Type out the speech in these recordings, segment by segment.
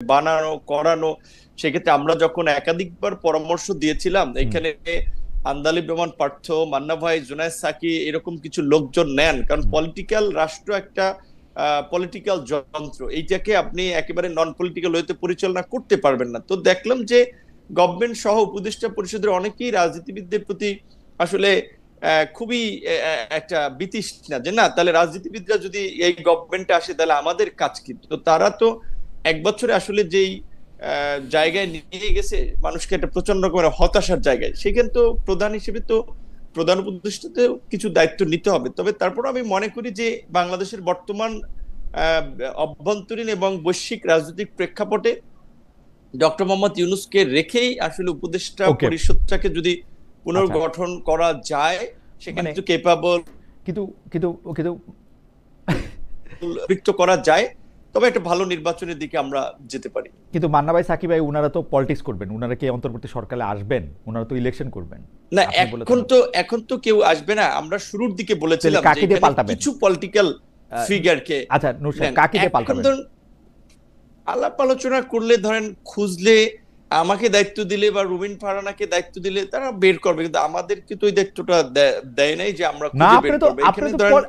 বানানো করানো। সেক্ষেত্রে আমরা যখন একাধিকবার পরামর্শ দিয়েছিলাম, এখানে আন্দালিব রহমান পার্থ, মান্না ভাই, জুনায়েদ সাকি এরকম কিছু লোকজন নেন, কারণ পলিটিক্যাল রাষ্ট্র একটা পলিটিক্যাল যন্ত্র, এইটাকে আপনি একেবারে নন পলিটিক্যাল ওয়েতে পরিচালনা করতে পারবেন না। তো দেখলাম যে গভর্নমেন্ট সহ উপদেষ্টা পরিষদের অনেকেই রাজনীতিবিদদের প্রতি আসলে খুবই একটা বিতৃষ্ণা, যে না তাহলে রাজনীতিবিদরা যদি এই গভর্নমেন্টে আসে তাহলে আমাদের কাজ কি। তো তারা তো এক বছরে আসলে যেই জায়গায় নিয়ে গেছে মানুষকে, একটা প্রচন্ড রকমের হতাশার জায়গায়। সেখানে তো প্রধান হিসেবে তো প্রধান উপদেষ্টাতে কিছু দায়িত্ব নিতে হবে। তবে তারপর আমি মনে করি যে বাংলাদেশের বর্তমান আহ, অভ্যন্তরীণ এবং বৈশ্বিক রাজনৈতিক প্রেক্ষাপটে ডক্টর মোহাম্মদ ইউনূসকে রেখেই আসলে উপদেষ্টা ওকে, পরিষদটাকে যদি আচ্ছা, পুনর্গঠন করা যায়, সেখানে মানে কিছু কেপাবল কিন্তু কিন্তু কিন্তু যুক্ত করা যায়, তবে একটা ভালো নির্বাচনের দিকে আমরা যেতে পারি। কিন্তু মান্না ভাই, সাকিব ভাই, উনারা তো পলিটিক্স করবেন, উনারা কি অন্তর্বর্তী সরকারে আসবেন? উনারা তো ইলেকশন করবেন, না, আপনি বলেছেন। এখন তো কেউ আসবে না। আমরা শুরুর দিকে তাহলে বলেছিলাম যে কাকে দিয়ে এখানে পাল্টাবেন? কিছু পলিটিক্যাল ফিগারকে আচ্ছা নূর সাহেব, নেন। কাকে দিয়ে এখন পাল্টাবেন? ধরুন আলাপ আলোচনা করলে, ধরেন খুঁজলে, আমাকে দায়িত্ব দিলে বা রুবিন ফারহানাকে দায়িত্ব দিলে তারা বের করবে, কিন্তু আমাদেরকে তো ওই দায়িত্বটা দেয় নাই যে আমরা না, খুঁজে আপনি বের তো করবো। আপনি এখানে তো ধরেন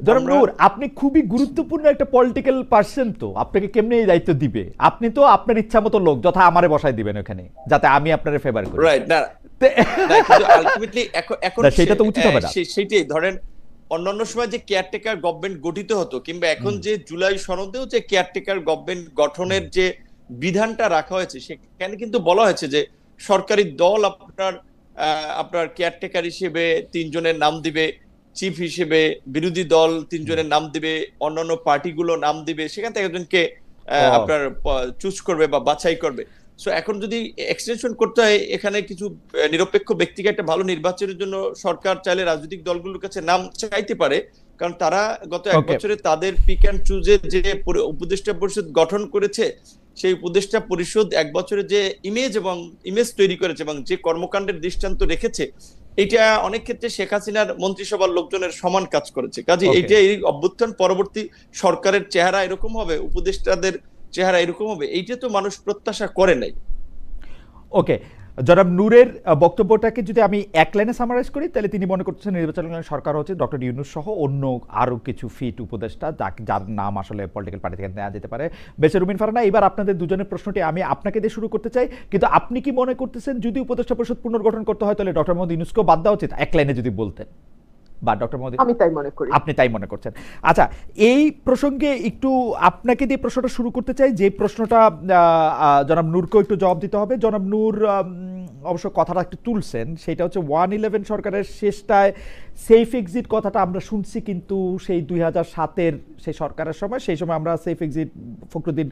জনাব আমরা নূর, আপনি খুবই গুরুত্বপূর্ণ একটা পলিটিক্যাল পার্সন, তো আপনাকে কেমনে এই দায়িত্ব দিবে? আপনি তো আপনার ইচ্ছা মতো লোক যথা আমারে বসাই দিবেন ওখানে, যাতে আমি আপনারে ফেভার করি। রাইট না, তে- না কিন্তু আলটিমেটলি এখন এখন না, সেটা তো উচিত হবে না। সেইটাই ধরেন অন্যান্য সময় যে কেয়ারটেকার গভর্নমেন্ট গঠিত হতো, কিংবা এখন হুম, যে জুলাই সনদেও যে কেয়ারটেকার গভর্নমেন্ট হুম, গঠনের যে বিধানটা রাখা হয়েছে, সেখানে কিন্তু বলা হয়েছে যে সরকারি দল আপনার কেয়ারটেকার হিসেবে তিনজনের নাম দিবে, চিফ হিসেবে বিরোধী দল হুম। তিনজনের নাম দিবে, অন্যান্য পার্টিগুলো নাম দিবে, সেখান থেকে একজনকে ও, আপনার চুজ করবে বা বাছাই করবে। সো এখন যদি এক্সটেনশন করতে হয়, এখানে কিছু নিরপেক্ষ ব্যক্তিকে একটা ভালো নির্বাচনের জন্য সরকার চাইলে রাজনৈতিক দলগুলোর কাছে নাম চাইতে পারে, কারণ তারা গত এক ওকে, বছরে তাদের পিক অ্যান্ড চুজের যে উপদেষ্টা পরিষদ গঠন করেছে, সেই উপদেষ্টা পরিষদ এক বছরে যে ইমেজ তৈরি করেছে এবং যে কর্মকাণ্ডের দৃষ্টান্ত রেখেছে, এটা অনেক ক্ষেত্রে শেখ হাসিনার মন্ত্রিসভার লোকজনের সমান কাজ করেছে। কাজে ওকে, এইটা, এই অভ্যুত্থান পরবর্তী সরকারের চেহারা এরকম হবে, উপদেষ্টাদের চেহারা এরকম হবে, এইটা তো মানুষ প্রত্যাশা করে নাই। ওকে। জনাব নূরের বক্তব্যটাকে যদি আমি এক লাইনে সামারাইজ করি, তাহলে তিনি মনে করছেন নির্বাচন সরকার হচ্ছে ডক্টর ইউনূস সহ অন্য আরও কিছু ফিট উপদেষ্টা, যার নাম আসলে পলিটিক্যাল পার্টি থেকে নেওয়া যেতে পারে। বেশি রুমিন ফারহানা, এবার আপনাদের দুজনের প্রশ্নটি আমি আপনাকে দিয়ে শুরু করতে চাই। কিন্তু আপনি কি মনে করতেছেন যদি উপদেষ্টা পরিষদ পুনর্গঠন করতে হয় তাহলে ডক্টর মোহাম্মদ ইউনূসকেও বাদ দেওয়া উচিত? এক লাইনে যদি বলতেন, বা ডক্টর মোহাম্মদ। আমি তাই মনে করি। আপনি তাই মনে করছেন। আচ্ছা, এই প্রসঙ্গে একটু আপনাকে দিয়ে প্রশ্নটা শুরু করতে চাই, যে প্রশ্নটা জনাব নূরকেও একটু জবাব দিতে হবে। জনাব নূর অবশ্য কথাটা একটু তুলছেন, সেটা হচ্ছে 111 সরকারের শেষটায় সেফ এক্সিট কথাটা আমরা শুনছি, কিন্তু সেই 2007-এর সেই সরকারের সময়, সেই সময় আমরা সেফ এক্সিট ফখরুদ্দিন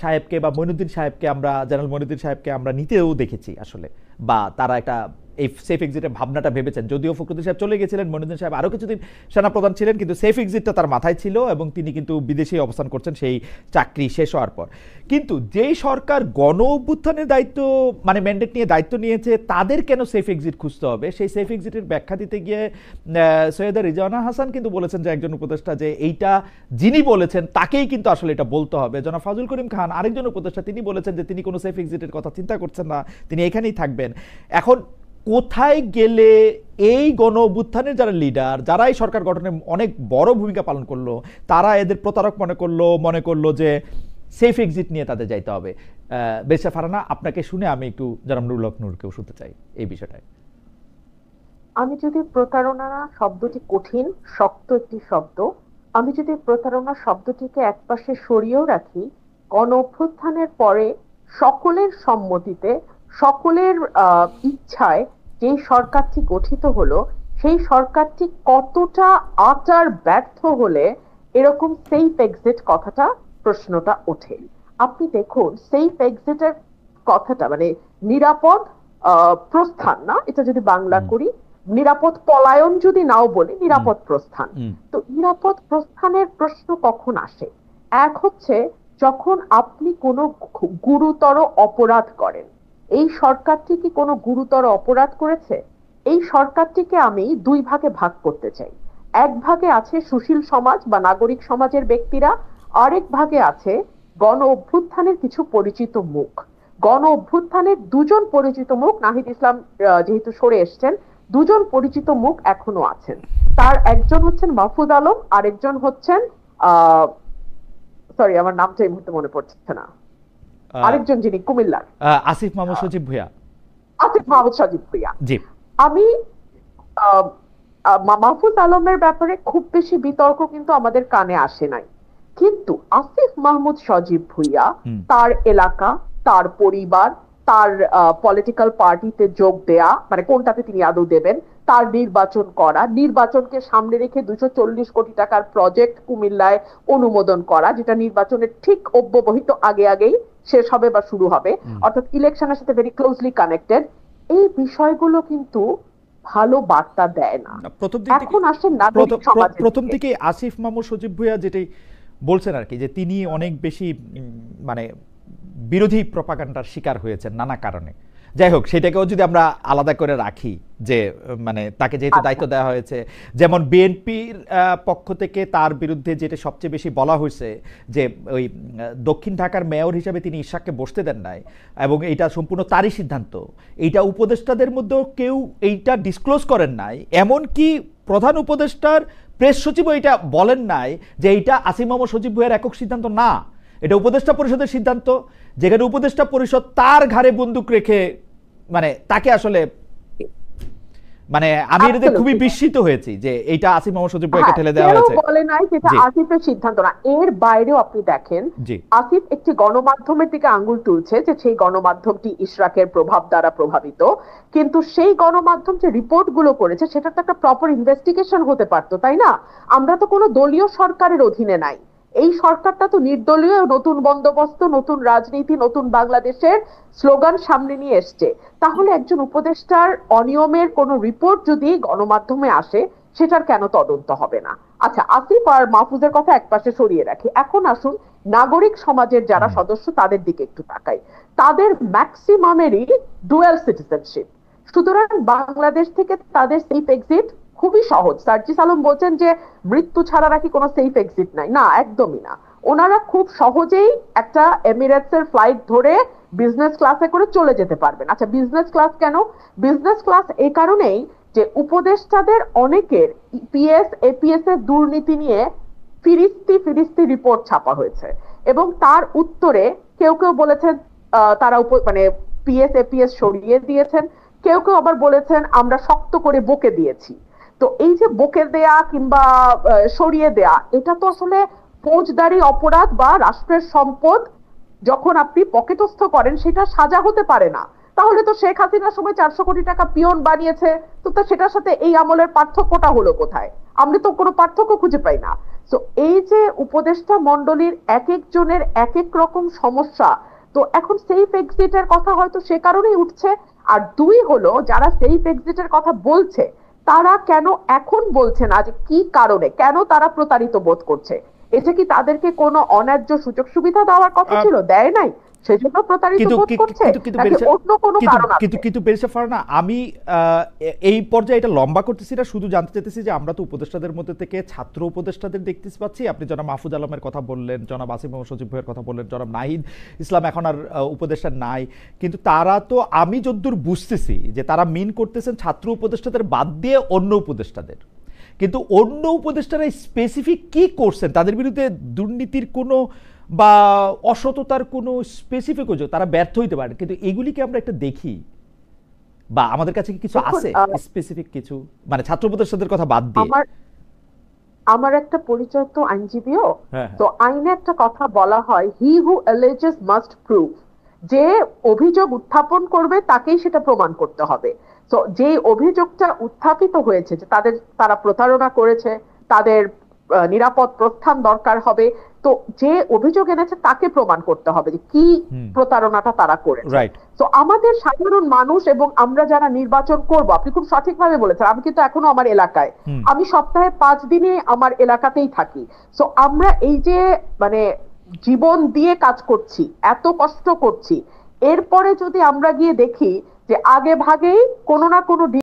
সাহেবকে বা মইনুদ্দিন সাহেবকে, আমরা জেনারেল মইনুদ্দিন সাহেবকে আমরা নিতেও দেখেছি আসলে, বা তারা একটা এই সেফ এক্সিটের ভাবনাটা ভেবেছেন। যদিও ফখরুদ্দিন সাহেব চলে গেছিলেন, মইনুদ্দিন সাহেব আরও কিছুদিন সেনাপ্রধান ছিলেন, কিন্তু সেফ এক্সিটটা তার মাথায় ছিল এবং তিনি কিন্তু বিদেশেই অবস্থান করছেন সেই চাকরি শেষ হওয়ার পর। কিন্তু যেই সরকার গণ অভ্যুত্থানের দায়িত্ব, মানে ম্যান্ডেট নিয়ে দায়িত্ব নিয়েছে, তাদের কেন সেফ এক্সিট খুঁজতে হবে? সেই সেফ এক্সিটের ব্যাখ্যা দিতে গিয়ে সৈয়দা রিজওয়ানা হাসান কিন্তু বলেছেন, যে একজন উপদেষ্টা, যে এইটা যিনি বলেছেন তাকেই কিন্তু আসলে এটা বলতে হবে। জনাব ফাজুল করিম খান আরেকজন উপদেষ্টা, তিনি বলেছেন যে তিনি কোনো সেফ এক্সিটের কথা চিন্তা করছেন না, তিনি এখানেই থাকবেন। এখন কোথায় গেলে এই গণ অভ্যুত্থানের যারা লিডার, যারা এই সরকার গঠনে অনেক বড় ভূমিকা পালন করলো, তারা এদের প্রতারক মনে করলো যে সেফ এক্সিট নিয়ে তাদের যাইতে হবে? বেশা ফারানা, আপনাকে শুনে আমি একটু জনাব নুরুল হক নূরকেও শুনতে চাই এই বিষয়টায়। আমি যদি প্রতারণা শব্দটি কঠিন, শক্ত একটি শব্দ, আমি যদি প্রতারণা শব্দটিকে একপাশে সরিয়েও রাখি, গণ অভ্যুত্থানের পরে সকলের সম্মতিতে, সকলের ইচ্ছায় যে সরকারটি গঠিত হলো, সেই সরকারটি কতটা আচার ব্যর্থ হলে এরকম সেফ এক্সিট কথাটা, প্রশ্নটা ওঠে। আপনি দেখুন সেফ এক্সিটের কথাটা মানে নিরাপদ প্রস্থান, না এটা যদি বাংলা করি, নিরাপদ পলায়ন যদি নাও বলি, নিরাপদ প্রস্থান। তো নিরাপদ প্রস্থানের প্রশ্ন কখন আসে? এক হচ্ছে যখন আপনি কোনো গুরুতর অপরাধ করেন। এই সরকারটি কি কোনো গুরুতর অপরাধ করেছে? এই সরকারটিকে আমি দুই ভাগে ভাগ করতে চাই। এক ভাগে আছে সুশীল সমাজ বা নাগরিক সমাজের ব্যক্তিরা, আরেক ভাগে আছে গণ অভ্যুত্থানের কিছু পরিচিত মুখ, গণ অভ্যুত্থানের দুজন পরিচিত মুখ, নাহিদ ইসলাম যেহেতু সরে এসছেন, দুজন পরিচিত মুখ এখনো আছেন। তার একজন হচ্ছেন মাহফুজ আলম, আরেকজন হচ্ছেন সরি আমার নামটা এই মুহূর্তে মনে পড়ছে না, আরেকজন যিনি কুমিল্লার আসিফ মাহমুদ সজীব ভুঁইয়া। আসিফ মাহমুদ সজীব ভুঁইয়া। জি, আমি মাহফুজ আলমের ব্যাপারে খুব বেশি বিতর্ক কিন্তু আমাদের কানে আসে নাই, কিন্তু আসিফ মাহমুদ সজীব ভুঁইয়া, তার এলাকা, তার পরিবার, তার পলিটিক্যাল পার্টিতে যোগ দেয়া, মানে কোনটাতে তিনি আদৌ দেবেন, তার নির্বাচন করা, নির্বাচনকে সামনে রেখে 240 কোটি টাকার প্রজেক্ট কুমিল্লায় অনুমোদন করা, যেটা নির্বাচনের ঠিক অব্যবহিত আগেই শেষ হবে বা শুরু হবে, অর্থাৎ ইলেকশনের সাথে ভেরি ক্লোজলি কানেক্টেড। এই বিষয়গুলো কিন্তু ভালো বার্তা দেয় না। এখন আসেন নাগরিক সমাজে। প্রথম থেকে আসিফ মাহমুদ সজীব ভুঁইয়া যেটাই বলছেন আর কি, যে তিনি অনেক বেশি মানে বিরোধী প্রপাগান্ডার শিকার হয়েছেন নানা কারণে। যাই হোক, সেটাকেও যদি আমরা আলাদা করে রাখি, যে মানে তাকে যেহেতু দায়িত্ব দেওয়া হয়েছে, যেমন বিএনপির পক্ষ থেকে তার বিরুদ্ধে যেটা সবচেয়ে বেশি বলা হয়েছে যে ওই দক্ষিণ ঢাকার মেয়র হিসাবে তিনি ইশাককে বসতে দেন নাই, এবং এইটা সম্পূর্ণ তারই সিদ্ধান্ত। এইটা উপদেষ্টাদের মধ্যেও কেউ এইটা ডিসক্লোজ করেন নাই, এমনকি প্রধান উপদেষ্টার প্রেস সচিবও এটা বলেন নাই যে এইটা আসিফ মাহমুদ সজীব ভুঁইয়ার একক সিদ্ধান্ত না, এটা উপদেষ্টা পরিষদের সিদ্ধান্ত, যেখানে উপদেষ্টা পরিষদ তার ঘাড়ে বন্দুক রেখে মানে তাকে আসলে মানে আমি এতে খুবই বিস্মিত হয়েছি যে এইটা আসিফ মাহমুদ সজীব ভুঁইয়াকে ঠেলে দেওয়া হয়েছে। বলে নাই যেটা আসিফের সিদ্ধান্ত না, এর বাইরেও আপনি দেখেন আসিফ একটি গণমাধ্যমের দিকে আঙ্গুল তুলছে যে সেই গণমাধ্যমটি ইশরাকের প্রভাব দ্বারা প্রভাবিত, কিন্তু সেই গণমাধ্যম যে রিপোর্ট গুলো করেছে সেটা তো একটা প্রপার ইনভেস্টিগেশন হতে পারতো, তাই না? আমরা তো কোনো দলীয় সরকারের অধীনে নাই, এই সরকারটা তো নির্দলীয়, নতুন বন্দোবস্ত, নতুন রাজনীতি, নতুন বাংলাদেশের স্লোগান সামনে নিয়ে এসছে। তাহলে একজন উপদেষ্টার অনিয়মের কোন রিপোর্ট যদি গণমাধ্যমে আসে, সেটার কেন তদন্ত হবে না? আচ্ছা, আসিফ আর মাহফুজের কথা একপাশে সরিয়ে রাখি, এখন আসুন নাগরিক সমাজের যারা সদস্য তাদের দিকে একটু তাকাই। তাদের ম্যাক্সিমামেরই ডুয়াল সিটিজেনশিপ, সুতরাং বাংলাদেশ থেকে তাদের সেফ এক্সিট খুবই সহজ। সার্জিস আলম বলছেন যে মৃত্যু ছাড়া নাকি কোনো সেফ এক্সিট নাই, না, একদমই না। ওনারা খুব সহজেই একটা এমিরেটসের ফ্লাইট ধরে বিজনেস ক্লাসে করে চলে যেতে পারবেন। আচ্ছা, বিজনেস ক্লাস কেন? বিজনেস ক্লাস এই কারণেই যে উপদেষ্টাদের অনেকের ইপিএস এপিএস এর দুর্নীতি নিয়ে ফিরিস্তি রিপোর্ট ছাপা হয়েছে, এবং তার উত্তরে কেউ কেউ বলেছেন তারা মানে পিএস এপিএস সরিয়ে দিয়েছেন, কেউ কেউ আবার বলেছেন আমরা শক্ত করে বকে দিয়েছি। তো এই যে বকে দেয়া কিংবা সরিয়ে দেয়া, এটা তো আসলে ফৌজদারি অপরাধ বা রাষ্ট্রের সম্পদ যখন আপনি পকেটস্থ করেন সেটা সাজা হতে পারে না। তাহলে তো শেখ হাসিনার সময় 400 কোটি টাকা পিয়ন বানিয়েছে, তো সেটার সাথে এই আমলের পার্থক্যটা হলো কোথায়? আমরা তো কোনো পার্থক্য খুঁজে পাই না। তো এই যে উপদেষ্টা মণ্ডলীর এক একজনের এক এক রকম সমস্যা, তো এখন সেফ এক্সিটের কথা হয়তো সে কারণেই উঠছে। আর দুই হলো, যারা সেফ এক্সিটের কথা বলছে তারা কেন এখন বলছে না যে কি কারণে, কেন তারা প্রতারিত বোধ করছে? এটা কি তাদেরকে কোনো অন্যায্য সুযোগ সুবিধা দেওয়ার কথা ছিল, দেয় নাই, সেজন্য প্রতারিত বোধ করছে, নাকি অন্য কোনো কারণ আছে? কিন্তু বেরিসা ফারহানা, আমি এই পর্যায়ে এটা লম্বা করতেছি না, শুধু জানতে চাইতেছি যে আমরা তো উপদেষ্টাদের মধ্যে থেকে ছাত্র উপদেষ্টাদের দেখতে পাচ্ছি। আপনি জনাব মাহফুজ আলমের কথা বললেন, জনাব আসিফ মাহমুদ সজীব ভুঁইয়ার কথা বললেন, জনাব নাহিদ ইসলাম এখন আর উপদেষ্টা নাই, কিন্তু তারা তো আমি যতদূর বুঝতেছি যে তারা মিন করতেছেন ছাত্র উপদেষ্টাদের বাদ দিয়ে অন্য উপদেষ্টাদের। কিন্তু অন্য উপদেষ্টারা স্পেসিফিক কি করছেন, তাদের বিরুদ্ধে দুর্নীতির কোনো বা অসততার কোনো স্পেসিফিক অভিযোগ তারা ব্যর্থ হইতে পারে, কিন্তু এগুলিকে আমরা একটা দেখি বা আমাদের কাছে কি কিছু আছে স্পেসিফিক কিছু, মানে ছাত্র উপদেষ্টাদের কথা বাদ দিয়ে? আমার একটা পরিচয় তো আইনজীবীও, তো আইনে একটা কথা বলা হয়, হি হু অ্যালেজেস মাস্ট প্রুভ, যে অভিযোগ উত্থাপন করবে তাকেই সেটা প্রমাণ করতে হবে। তো যে অভিযোগটা উত্থাপিত হয়েছে যে তারা প্রতারণা করেছে, তাদের নিরাপদ প্রস্থান দরকার হবে, তো যে অভিযোগ এনেছে তাকে প্রমাণ করতে হবে যে কি প্রতারণাটা তারা করেছে। তো আমাদের সাধারণ মানুষ এবং আমরা যারা নির্বাচন করব, আপনি খুব সঠিকভাবে বলেছেন, আমি কিন্তু এখনো আমার এলাকায়, আমি সপ্তাহে 5 দিনে আমার এলাকাতেই থাকি। তো আমরা এই যে মানে জীবন দিয়ে কাজ করছি, এত কষ্ট করছি, এরপরে যদি আমরা গিয়ে দেখি যে আগে ভাগেই কোনো না কোনো